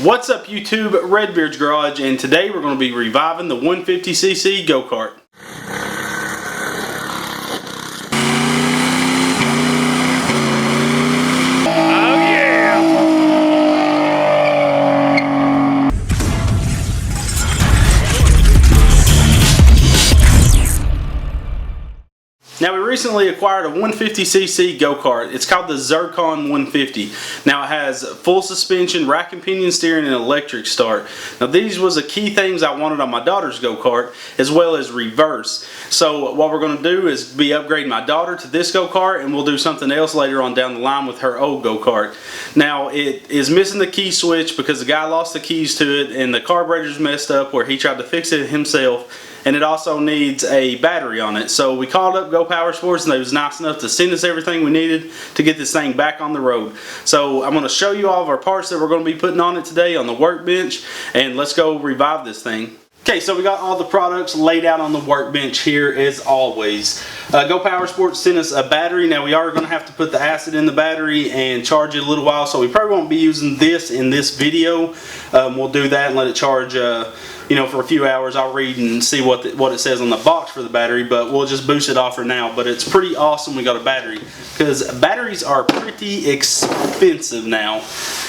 What's up YouTube, Redbeard's Garage, and today we're going to be reviving the 150cc go-kart. Now, we recently acquired a 150cc go-kart. It's called the Zircon 150. Now, it has full suspension, rack and pinion steering, and electric start. Now, these was the key things I wanted on my daughter's go-kart, as well as reverse. So, what we're going to do is be upgrading my daughter to this go-kart, and we'll do something else later on down the line with her old go-kart. Now, it is missing the key switch because the guy lost the keys to it, and the carburetor's messed up where he tried to fix it himself. And it also needs a battery on it. So we called up Go Power Sports, and they was nice enough to send us everything we needed to get this thing back on the road. So I'm going to show you all of our parts that we're going to be putting on it today on the workbench, and let's go revive this thing. Okay, so we got all the products laid out on the workbench here as always. Go Power Sports sent us a battery. Now we are going to have to put the acid in the battery and charge it a little while, so we probably won't be using this in this video. We'll do that and let it charge for a few hours. I'll read and see what it says on the box for the battery, but we'll just boost it off for now. But it's pretty awesome we got a battery, because batteries are pretty expensive now.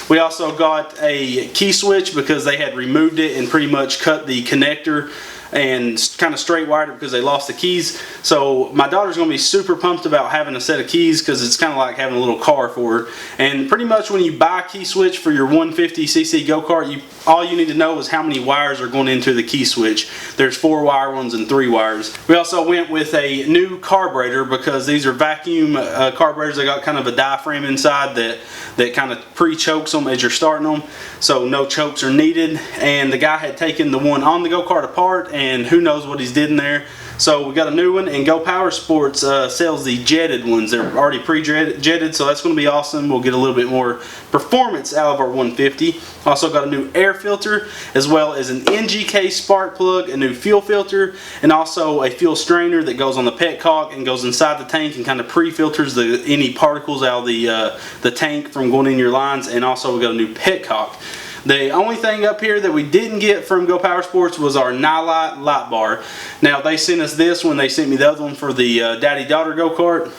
We also got a key switch because they had removed it and pretty much cut the connector and kind of straight wired it because they lost the keys. So my daughter's going to be super pumped about having a set of keys, because it's kind of like having a little car for her. And pretty much when you buy a key switch for your 150cc go-kart, all you need to know is how many wires are going into the key switch. There's 4 wire ones and 3 wires. We also went with a new carburetor because these are vacuum carburetors. They got kind of a diaphragm inside that kind of pre-chokes them as you're starting them, so no chokes are needed. And the guy had taken the one on the go-kart apart, and who knows what he's did in there. So we got a new one, and Go Power Sports sells the jetted ones. They're already pre-jetted, so that's going to be awesome. We'll get a little bit more performance out of our 150. Also got a new air filter, as well as an NGK spark plug, a new fuel filter, and also a fuel strainer that goes on the Petcock and goes inside the tank and kind of pre-filters any particles out of the tank from going in your lines. And also we got a new Petcock. The only thing up here that we didn't get from Go Power Sports was our Nightlight light bar. Now, they sent us this one. They sent me the other one for the daddy-daughter go-kart.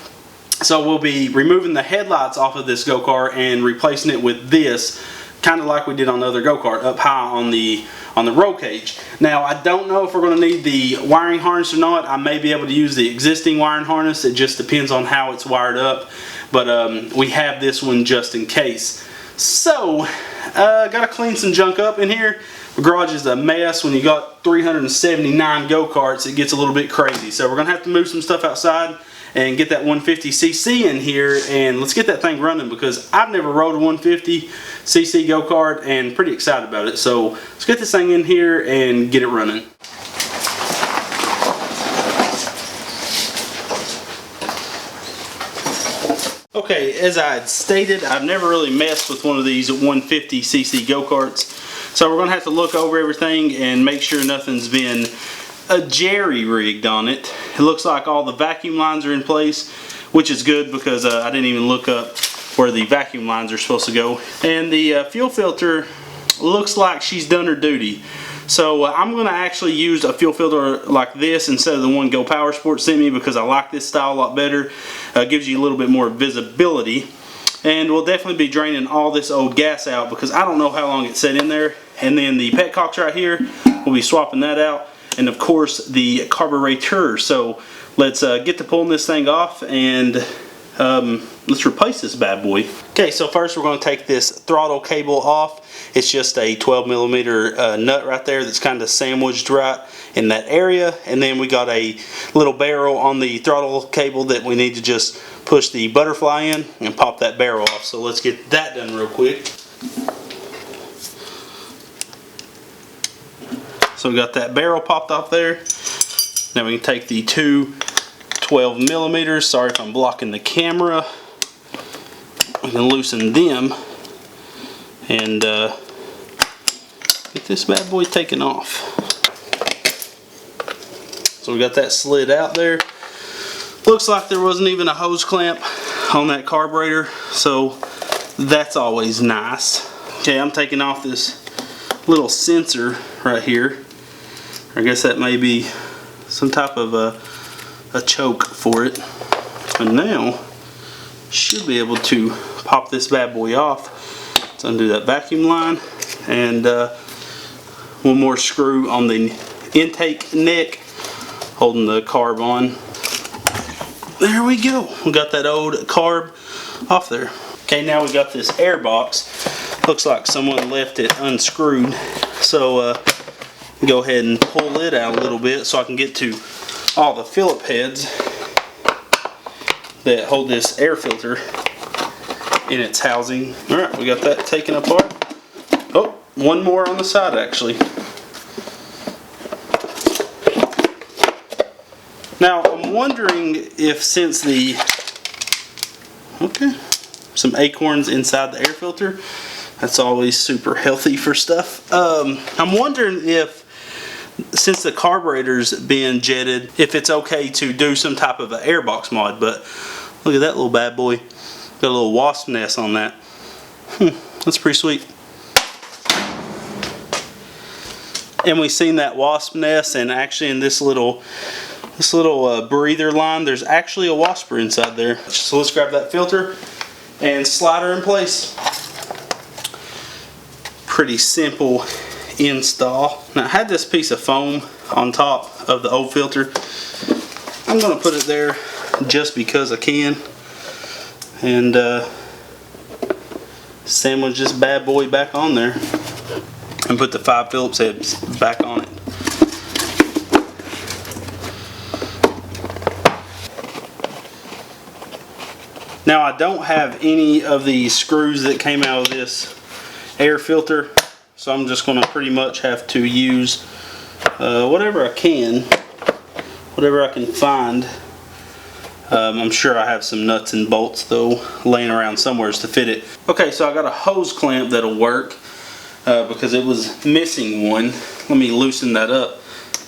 So we'll be removing the headlights off of this go-kart and replacing it with this, kind of like we did on the other go-kart, up high on the roll cage. Now, I don't know if we're going to need the wiring harness or not. I may be able to use the existing wiring harness. It just depends on how it's wired up. But we have this one just in case. So, gotta clean some junk up in here. The garage is a mess. When you got 379 go-karts, it gets a little bit crazy. So we're gonna have to move some stuff outside and get that 150cc in here, and let's get that thing running, because I've never rode a 150cc go-kart and pretty excited about it. So let's get this thing in here and get it running. Okay, as I had stated, I've never really messed with one of these 150cc go-karts, so we're going to have to look over everything and make sure nothing's been jerry-rigged on it. It looks like all the vacuum lines are in place, which is good, because I didn't even look up where the vacuum lines are supposed to go. And the fuel filter looks like she's done her duty. So I'm going to actually use a fuel filter like this instead of the one Go Power Sports sent me, because I like this style a lot better. Gives you a little bit more visibility. And we'll definitely be draining all this old gas out, because I don't know how long it sat in there. And then the Petcock's right here. We'll be swapping that out. And of course the carburetor. So let's get to pulling this thing off, and let's replace this bad boy. Okay, so first we're going to take this throttle cable off. It's just a 12mm nut right there that's kind of sandwiched right in that area. And then we got a little barrel on the throttle cable that we need to just push the butterfly in and pop that barrel off. So let's get that done real quick. So we got that barrel popped off there. Now we can take the two 12mm, sorry if I'm blocking the camera, we can loosen them and get this bad boy taken off. So we got that slid out there. Looks like there wasn't even a hose clamp on that carburetor, so that's always nice. Okay, I'm taking off this little sensor right here. I guess that may be some type of a choke for it. And now, should be able to pop this bad boy off. Let's undo that vacuum line. And one more screw on the intake neck, holding the carb on. There we go. We got that old carb off there. Okay, now we got this air box. Looks like someone left it unscrewed. So go ahead and pull it out a little bit so I can get to all the Phillip heads that hold this air filter in its housing. Alright, we got that taken apart. Oh, one more on the side actually. Now I'm wondering if since the some acorns inside the air filter, that's always super healthy for stuff. I'm wondering if since the carburetor's being jetted, if it's okay to do some type of an airbox mod. But look at that little bad boy, got a little wasp nest on that. That's pretty sweet. And we've seen that wasp nest, and actually in this little breather line, there's actually a wasper inside there. So let's grab that filter and slide her in place. Pretty simple install. Now I had this piece of foam on top of the old filter. I'm going to put it there just because I can, and sandwich this bad boy back on there and put the 5 Phillips heads back on it. Now I don't have any of the screws that came out of this air filter, so I'm just going to pretty much have to use whatever I can, whatever I can find. I'm sure I have some nuts and bolts though laying around somewhere to fit it. Okay, so I got a hose clamp that'll work because it was missing one. Let me loosen that up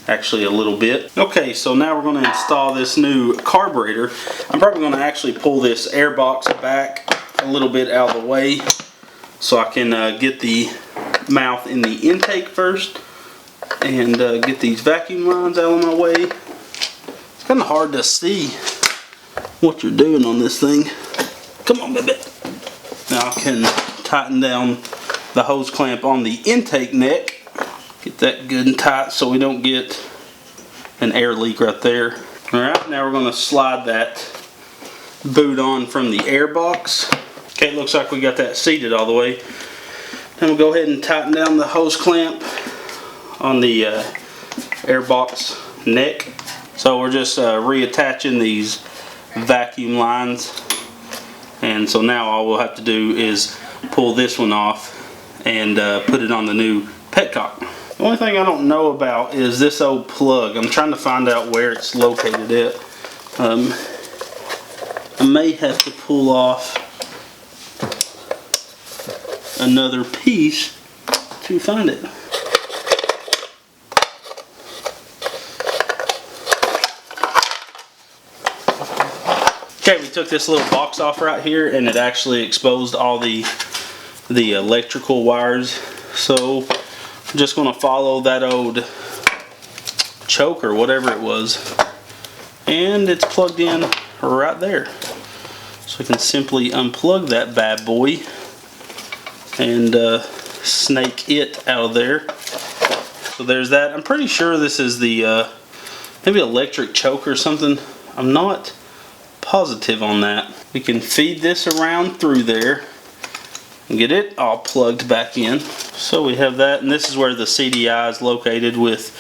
actually a little bit. Okay, so now we're going to install this new carburetor. I'm probably going to actually pull this air box back a little bit out of the way so I can get the mouth in the intake first and get these vacuum lines out of my way. It's kind of hard to see what you're doing on this thing. Come on, baby. Now I can tighten down the hose clamp on the intake neck. Get that good and tight so we don't get an air leak right there. Alright, now we're going to slide that boot on from the air box. Okay, it looks like we got that seated all the way. Then we'll go ahead and tighten down the hose clamp on the air box neck. So we're just reattaching these vacuum lines, and so now all we'll have to do is pull this one off and put it on the new Petcock. The only thing I don't know about is this old plug. I'm trying to find out where it's located at. I may have to pull off another piece to find it. Okay, we took this little box off right here, and it actually exposed all the electrical wires. So I'm just going to follow that old choke or whatever it was, and it's plugged in right there. So I can simply unplug that bad boy and snake it out of there. So there's that. I'm pretty sure this is the maybe electric choke or something. I'm not positive on that. We can feed this around through there and get it all plugged back in. So we have that, and this is where the CDI is located with,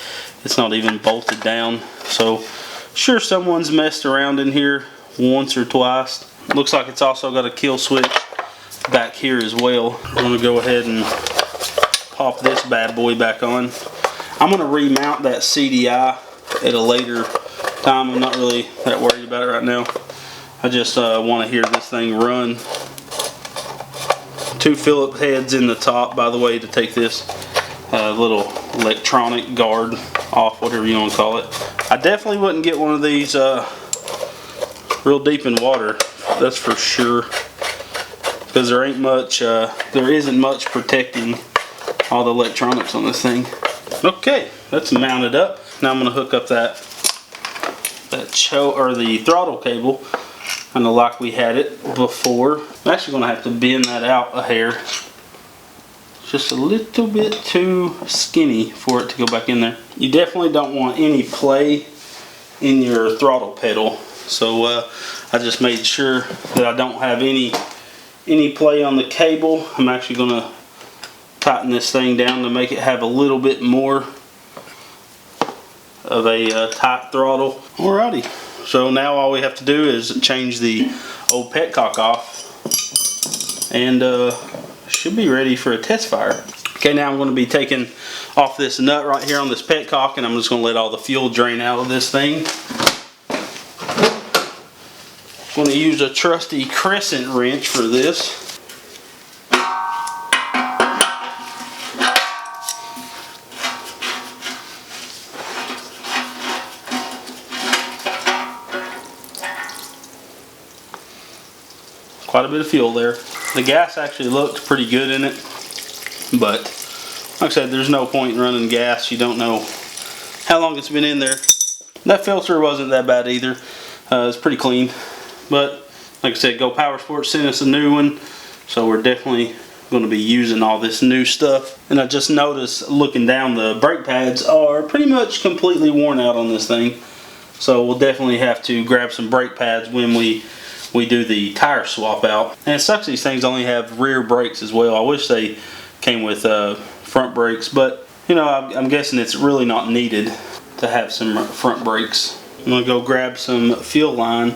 it's not even bolted down. So sure, someone's messed around in here once or twice. Looks like it's also got a kill switch back here as well. I'm going to go ahead and pop this bad boy back on. I'm going to remount that CDI at a later time. I'm not really that worried about it right now. I just want to hear this thing run. 2 Phillip heads in the top, by the way, to take this little electronic guard off, whatever you want to call it. I definitely wouldn't get one of these real deep in water, that's for sure. because there isn't much protecting all the electronics on this thing. Okay, that's mounted up. Now I'm going to hook up the throttle cable, kind of like we had it before. I'm actually going to have to bend that out a hair. It's just a little bit too skinny for it to go back in there. You definitely don't want any play in your throttle pedal. So I just made sure that I don't have any play on the cable. I'm actually going to tighten this thing down to make it have a little bit more of a tight throttle. Alrighty, so now all we have to do is change the Old Petcock off, and should be ready for a test fire. Okay, now I'm going to be taking off this nut right here on this Petcock, and I'm just going to let all the fuel drain out of this thing. I'm going to use a trusty crescent wrench for this. Quite a bit of fuel there. The gas actually looked pretty good in it, but like I said, there's no point in running gas. You don't know how long it's been in there. That filter wasn't that bad either. It's pretty clean, but like I said, Go Power Sports sent us a new one, so we're definitely going to be using all this new stuff. And I just noticed looking down, the brake pads are pretty much completely worn out on this thing, so we'll definitely have to grab some brake pads when we do the tire swap out. And it sucks these things only have rear brakes as well. I wish they came with front brakes, but you know, I'm guessing it's really not needed to have some front brakes. I'm gonna go grab some fuel line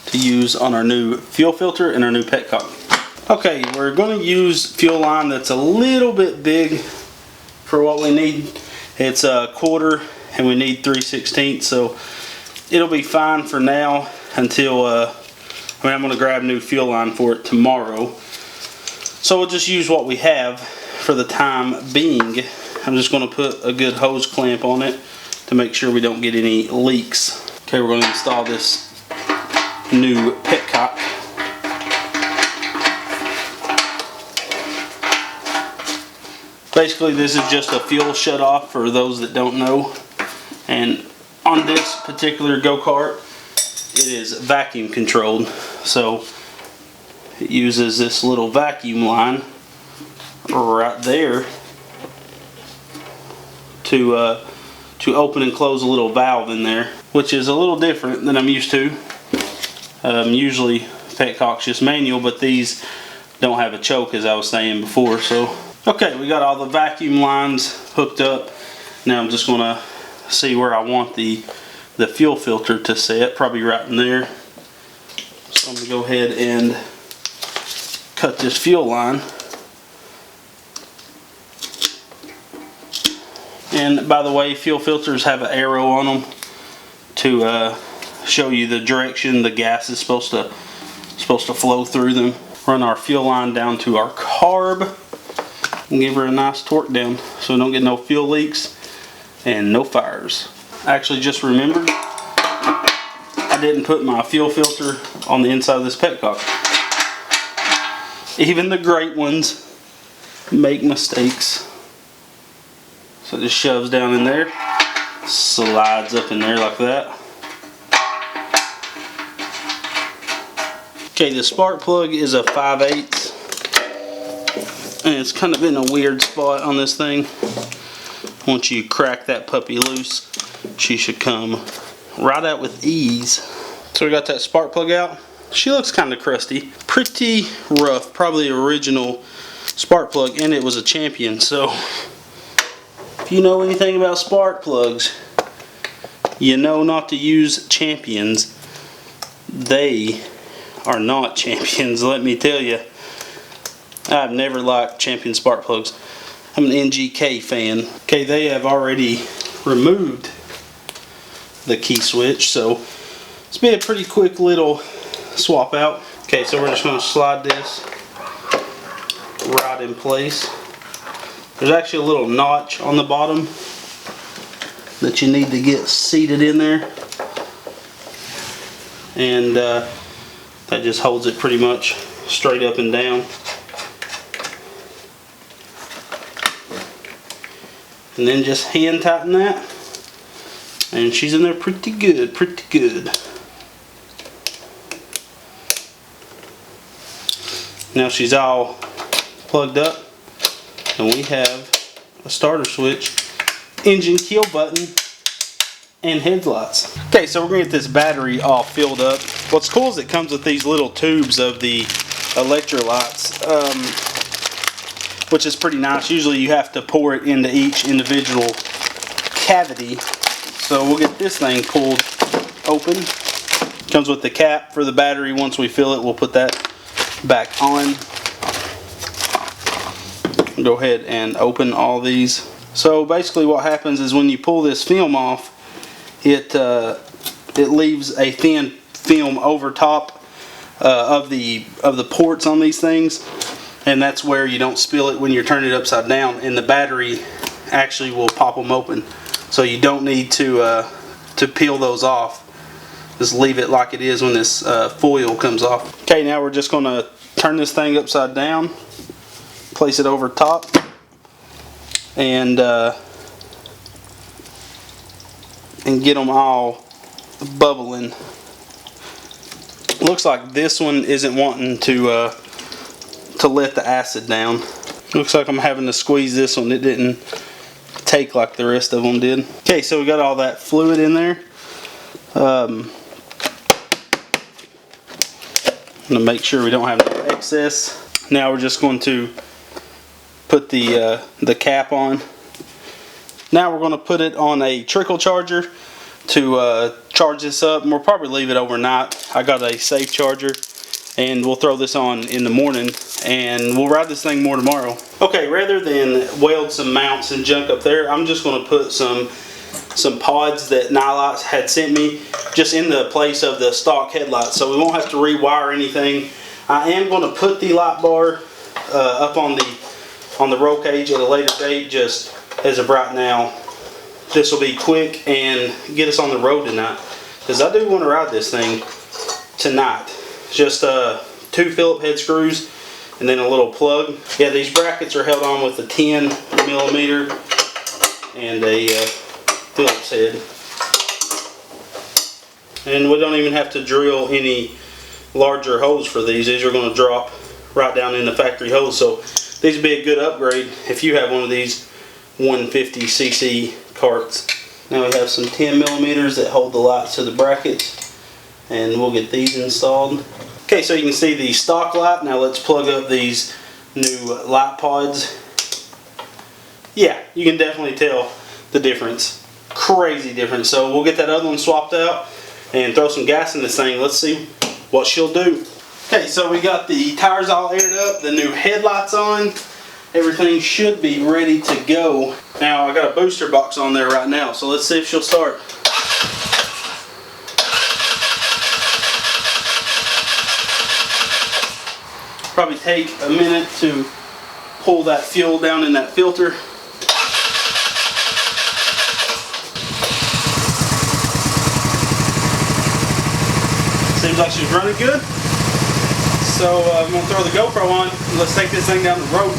to use on our new fuel filter and our new Petcock. Okay, we're gonna use fuel line that's a little bit big for what we need. It's a 1/4 and we need 3/16, so it'll be fine for now until I'm going to grab new fuel line for it tomorrow. So we'll just use what we have for the time being. I'm just going to put a good hose clamp on it to make sure we don't get any leaks. Okay, we're going to install this new Petcock. Basically, this is just a fuel shutoff for those that don't know. And on this particular go-kart, it is vacuum controlled, so it uses this little vacuum line right there to open and close a little valve in there, which is a little different than I'm used to. Usually Petcock's just manual, but these don't have a choke, as I was saying before. So okay, we got all the vacuum lines hooked up. Now I'm just gonna see where I want the fuel filter to set, probably right in there. So I'm going to go ahead and cut this fuel line. And by the way, fuel filters have an arrow on them to show you the direction the gas is supposed to flow through them. Run our fuel line down to our carb and give her a nice torque down so we don't get no fuel leaks and no fires. I actually just remembered I didn't put my fuel filter on the inside of this Petcock. Even the great ones make mistakes. So it just shoves down in there, slides up in there like that. Okay, the spark plug is a 5/8, and it's kind of in a weird spot on this thing. Once you crack that puppy loose, she should come right out with ease. So we got that spark plug out. She looks kind of crusty, pretty rough, probably original spark plug, and it was a Champion. So if you know anything about spark plugs, you know not to use Champions. They are not Champions, let me tell you. I've never liked Champion spark plugs. I'm an NGK fan. Okay, they have already removed the key switch, so it's been a pretty quick little swap out. Okay, so we're just going to slide this right in place. There's actually a little notch on the bottom that you need to get seated in there, and that just holds it pretty much straight up and down. And then just hand tighten that. And she's in there pretty good, pretty good. Now she's all plugged up, and we have a starter switch, engine kill button, and headlights. Okay, so we're gonna get this battery all filled up. What's cool is it comes with these little tubes of the electrolytes, which is pretty nice. Usually you have to pour it into each individual cavity. So we'll get this thing pulled open. Comes with the cap for the battery. Once we fill it, we'll put that back on. Go ahead and open all these. So basically what happens is when you pull this film off, it leaves a thin film over top of the ports on these things, and that's where you don't spill it when you're turning it upside down, and the battery actually will pop them open. So you don't need to peel those off. Just leave it like it is when this foil comes off. Okay, now we're just going to turn this thing upside down, place it over top, and get them all bubbling. Looks like this one isn't wanting to let the acid down. Looks like I'm having to squeeze this one. It didn't take like the rest of them did. Okay, so we got all that fluid in there. I'm going to make sure we don't have no excess. Now we're just going to put the cap on. Now we're going to put it on a trickle charger to charge this up, and we'll probably leave it overnight. I got a safe charger, and we'll throw this on in the morning, and we'll ride this thing more tomorrow. Okay, rather than weld some mounts and junk up there, I'm just going to put some pods that Nilights had sent me just in the place of the stock headlights, so we won't have to rewire anything. I am going to put the light bar up on the roll cage at a later date. Just as of right now, this will be quick and get us on the road tonight, because I do want to ride this thing tonight. Just 2 Phillips head screws and then a little plug. Yeah, these brackets are held on with a 10mm and a Phillips head, and we don't even have to drill any larger holes for these. These are going to drop right down in the factory holes, so these would be a good upgrade if you have one of these 150cc carts. Now we have some 10mm that hold the lights to the brackets, and we'll get these installed. Okay, so you can see the stock light. Now let's plug up these new light pods. Yeah, you can definitely tell the difference. Crazy difference. So we'll get that other one swapped out and throw some gas in this thing. Let's see what she'll do. Okay, so we got the tires all aired up, the new headlights on. Everything should be ready to go. Now I got a booster box on there right now, so let's see if she'll start. Probably take a minute to pull that fuel down in that filter. Seems like she's running good. So I'm going to throw the GoPro on. Let's take this thing down the road.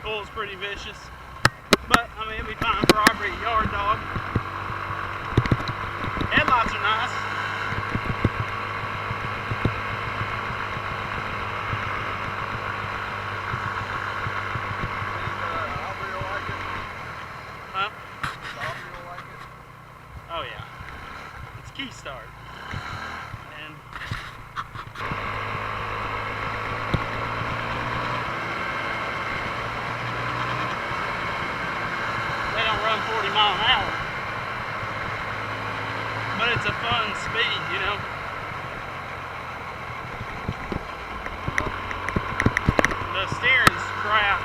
pulls pretty vicious. But, I mean, it'd be fine for Aubrey, yard dog. Headlights are nice. Aubrey will like it. Huh? Aubrey will like it. Oh, yeah. It's key start. And they don't run 40 miles an hour. But it's a fun speed, you know. The steering's crap.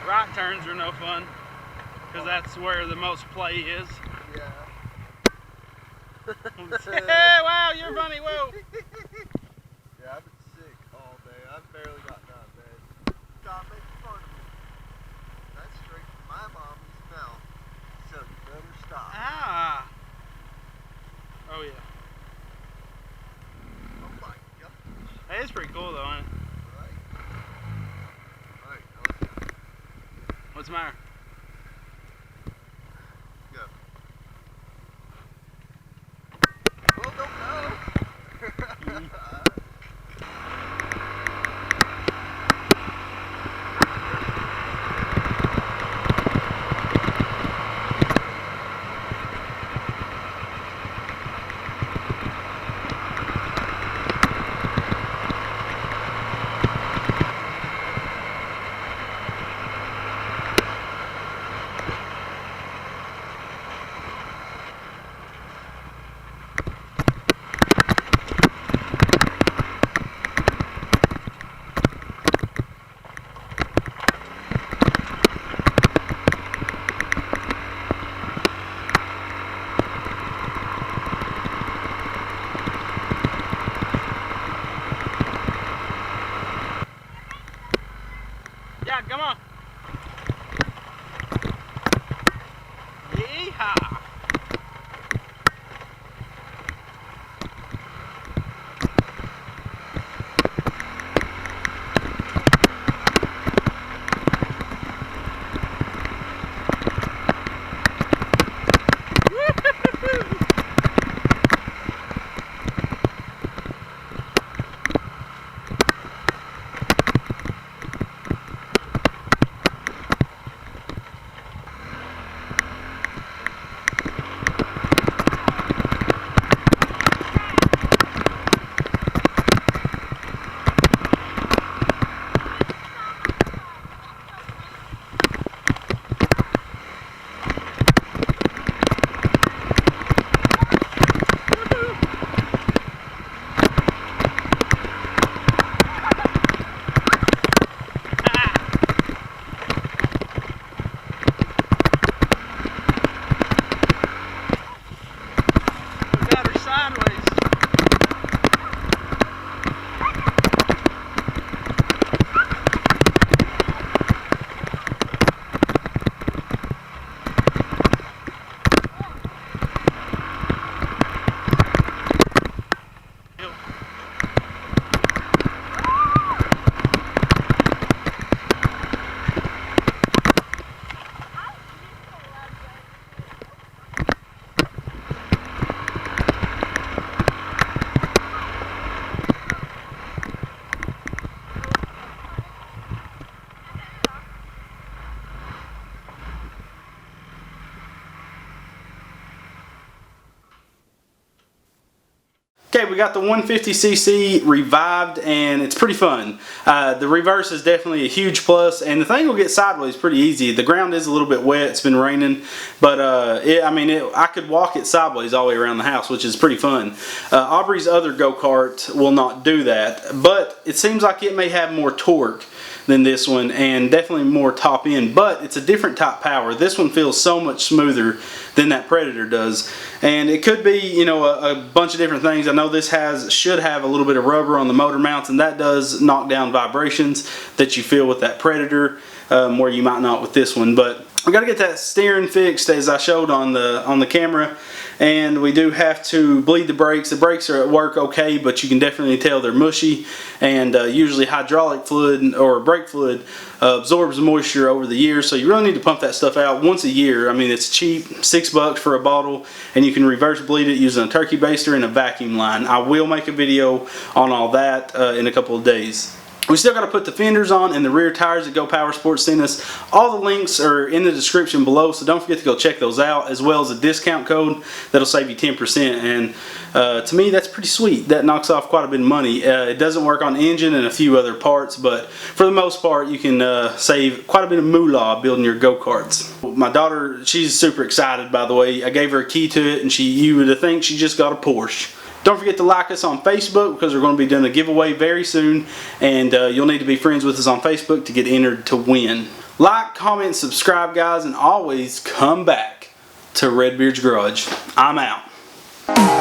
Right turns are no fun, because that's where the most play is. Yeah. Hey, wow, you're funny, whoa. Yeah, I've been sick all day. I've barely gotten out of bed. Stop making fun of me. That's straight from my mommy's mouth. So you better stop. Ah. Oh, yeah. Oh my gosh. Hey, it's pretty cool, though, ain't it? Right. Alright, now let's go. What's the matter? Go. Well, don't go. Yeah, come on. Yeehaw. Okay, we got the 150cc revived, and it's pretty fun. The reverse is definitely a huge plus, and the thing will get sideways pretty easy. The ground is a little bit wet, it's been raining, but I could walk it sideways all the way around the house, which is pretty fun. Aubrey's other go-kart will not do that, but it seems like it may have more torque. than this one, and definitely more top end, but it's a different type power. This one feels so much smoother than that Predator does, and it could be, you know, a bunch of different things. I know this should have a little bit of rubber on the motor mounts, and that does knock down vibrations that you feel with that Predator, where you might not with this one. But we got to get that steering fixed, as I showed on the camera, and we do have to bleed the brakes. The brakes are at work okay, but you can definitely tell they're mushy, and usually hydraulic fluid or brake fluid absorbs moisture over the years, so you really need to pump that stuff out once a year. I mean, it's cheap, $6 for a bottle, and you can reverse bleed it using a turkey baster and a vacuum line. I will make a video on all that in a couple of days. We still got to put the fenders on and the rear tires that Go Power Sports sent us. All the links are in the description below, so don't forget to go check those out, as well as a discount code that'll save you 10%. And to me, that's pretty sweet. That knocks off quite a bit of money. It doesn't work on the engine and a few other parts, but for the most part, you can save quite a bit of moolah building your go-karts. My daughter, she's super excited, by the way. I gave her a key to it, and you would think she just got a Porsche. Don't forget to like us on Facebook, because we're going to be doing a giveaway very soon, and you'll need to be friends with us on Facebook to get entered to win. Like, comment, subscribe, guys, and always come back to Redbeard's Garage. I'm out.